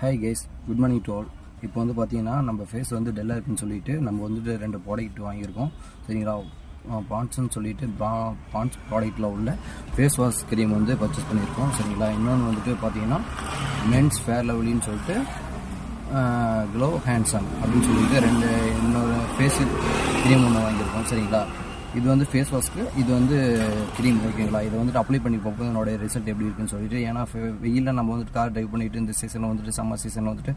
Hi guys, good morning to all. இப்போ வந்து பார்த்தீங்கன்னா நம்ம ஃபேஸ் வந்து டல்லாக இருக்குன்னு சொல்லிட்டு நம்ம வந்துட்டு 2 ப்ராடக்ட் வாங்கியிருக்கோம். சரிங்களா? பாண்ட்ஸ்ன்னு சொல்லிட்டு பாண்ட்ஸ் ப்ராடக்ட்டில் உள்ள ஃபேஸ் வாஷ் க்ரீம் வந்து பர்ச்சேஸ் பண்ணியிருக்கோம். சரிங்களா? இன்னொன்று வந்துட்டு பார்த்தீங்கன்னா மென்ஸ் ஃபேர் லவ்லின்னு சொல்லிட்டு க்ளோ ஹேண்ட்ஸம் அப்படின்னு சொல்லிட்டு இன்னொரு ஃபேஸ் க்ரீம் ஒன்று வாங்கியிருக்கோம். சரிங்களா? இது வந்து ஃபேஸ் வாஷ்க்கு, இது வந்து க்ரீம். ஓகேங்களா? இதை வந்துட்டு அப்ளை பண்ணி பார்ப்போம் என்னோட ரிசல்ட் எப்படி இருக்குன்னு சொல்லிட்டு. ஏன்னா வெயிலில் நம்ம வந்துட்டு கார் ட்ரைவ் பண்ணிவிட்டு இந்த சீசனில் வந்துட்டு சம்மர் சீசனில் வந்துட்டு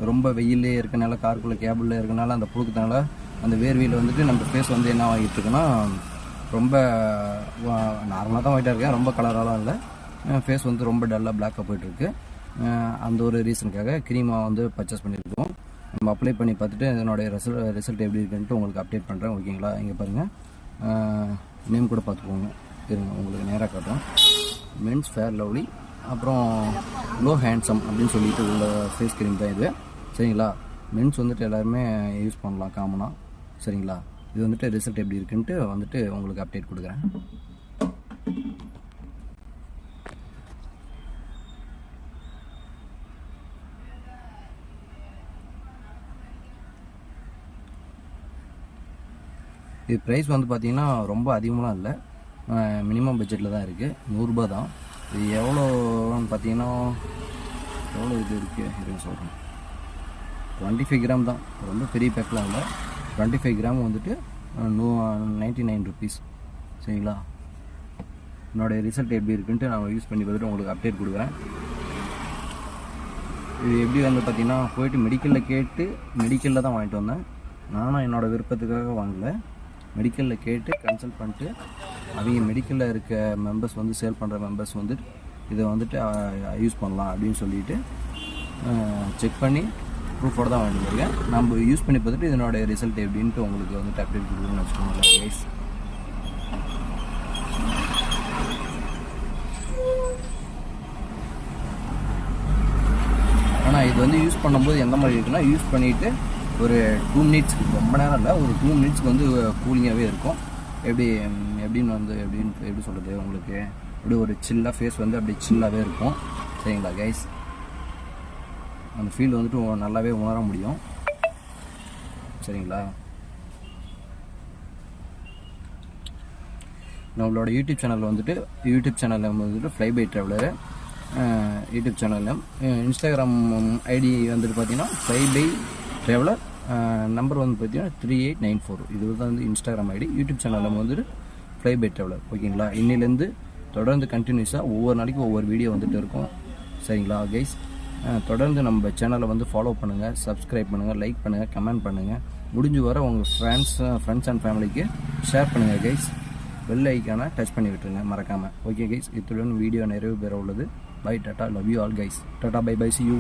ரொம்ப வெயிலே இருக்கனால, காருக்குள்ளே கேபிளில் இருக்கனால அந்த புழுக்கத்தினால அந்த வேர்வையில் வந்துட்டு நம்ம ஃபேஸ் வந்து என்ன ஆகிட்டு இருக்குன்னா ரொம்ப நார்மலாக தான் வாங்கிட்டா இருக்கேன். ரொம்ப கலராலாம் இல்லை. ஃபேஸ் வந்து ரொம்ப டல்லாக பிளாக்காக போய்ட்டுருக்கு. அந்த ஒரு ரீசனுக்காக க்ரீமாக வந்து பர்ச்சேஸ் பண்ணியிருக்கோம். நம்ம அப்ளை பண்ணி பார்த்துட்டு என்னோடய ரிசல்ட் எப்படி இருக்குன்ட்டு உங்களுக்கு அப்டேட் பண்ணுறேன். ஓகேங்களா? இங்கே பாருங்கள், நேம் கூட பார்த்துக்கோங்க. இருங்க, உங்களுக்கு நேராக காட்டுறோம். மென்ஸ் ஃபேர் லவ்லி அப்புறம் க்ளோ ஹேண்ட்ஸம் அப்படின்னு சொல்லிட்டு உள்ள ஃபேஸ் க்ரீம் தான் இது. சரிங்களா? மென்ஸ் வந்துட்டு எல்லாருமே யூஸ் பண்ணலாம் காமனாக. சரிங்களா? இது வந்துட்டு ரிசல்ட் எப்படி இருக்குன்ட்டு வந்துட்டு உங்களுக்கு அப்டேட் கொடுக்குறேன். இது ப்ரைஸ் வந்து பார்த்திங்கன்னா ரொம்ப அதிகமாக இல்லை, மினிமம் பட்ஜெட்டில் தான் இருக்குது. 100 ரூபா தான். இது எவ்வளோன்னு பார்த்தீங்கன்னா எவ்வளோ இது இருக்குது இதுன்னு சொல்கிறேன். 25 கிராம் தான், ரொம்ப பெரிய பேக்கெலாம் இல்லை. 25 கிராம் வந்துட்டு 99 ருபீஸ். சரிங்களா? என்னோடய ரிசல்ட் எப்படி இருக்குன்ட்டு நான் யூஸ் பண்ணி பார்த்துட்டு உங்களுக்கு அப்டேட் கொடுக்குறேன். இது எப்படி வந்து பார்த்திங்கன்னா போய்ட்டு மெடிக்கலில் தான் வாங்கிட்டு வந்தேன். நானும் என்னோடய விருப்பத்துக்காக வாங்கலை. மெடிக்கலில் கேட்டு கன்சல்ட் பண்ணிட்டு அவங்க மெடிக்கலில் இருக்க மெம்பர்ஸ் வந்து சேல் பண்ணுற மெம்பர்ஸ் வந்து இதை வந்துட்டு யூஸ் பண்ணலாம் அப்படின்னு சொல்லிட்டு செக் பண்ணி ப்ரூஃபோட தான் வாங்கிட்டு இருக்கேன். நம்ம யூஸ் பண்ணி பார்த்துட்டு இதனோட ரிசல்ட் எப்படின்ட்டு உங்களுக்கு வந்துட்டு அப்டேட் கொடுக்கணும்னு வச்சுக்கோங்களேன் கைஸ். ஆனால் இது வந்து யூஸ் பண்ணும்போது எந்த மாதிரி இருக்குன்னா, யூஸ் பண்ணிவிட்டு ஒரு 2 மினிட்ஸ்க்கு, ரொம்ப நேரம் இல்லை, ஒரு 2 மினிட்ஸ்க்கு வந்து கூலிங்காகவே இருக்கும். எப்படி சொல்கிறது உங்களுக்கு, அப்படி ஒரு சில்லாக ஃபேஸ் வந்து அப்படி சில்லாகவே இருக்கும். சரிங்களா கைஸ்? அந்த ஃபீல் வந்துட்டு நல்லாவே உணர முடியும். சரிங்களா? நம்மளோட யூடியூப் சேனலில் வந்துட்டு ஃப்ளை பை ட்ராவலர் யூடியூப் சேனலில், இன்ஸ்டாகிராம் ஐடி வந்துட்டு பார்த்தீங்கன்னா ஃப்ளை பை ட்ராவலர், நம்பர் வந்து பார்த்தீங்கன்னா 3894. இது வந்து இன்ஸ்டாகிராம் ஐடி. யூடியூப் சேனலில் வந்துட்டு ஃப்ளை பை ட்ராவலர். ஓகேங்களா? இன்னிலேருந்து தொடர்ந்து கண்டினியூஸாக ஒவ்வொரு நாளைக்கும் ஒவ்வொரு வீடியோ வந்துட்டு இருக்கும். சரிங்களா கைஸ்? தொடர்ந்து நம்ம சேனலை வந்து ஃபாலோ பண்ணுங்கள், சப்ஸ்கிரைப் பண்ணுங்கள், லைக் பண்ணுங்கள், கமெண்ட் பண்ணுங்கள். முடிஞ்சு வர உங்கள் ஃப்ரெண்ட்ஸ் அண்ட் ஃபேமிலிக்கு ஷேர் பண்ணுங்கள் கைஸ். பெல் ஐக்கானை டச் பண்ணி விட்டுருங்க மறக்காமல். ஓகே கைஸ், இத்துடன் வீடியோ நிறைவு பெற உள்ளது. Bye, tata, love you all guys. Tata, bye bye, see you.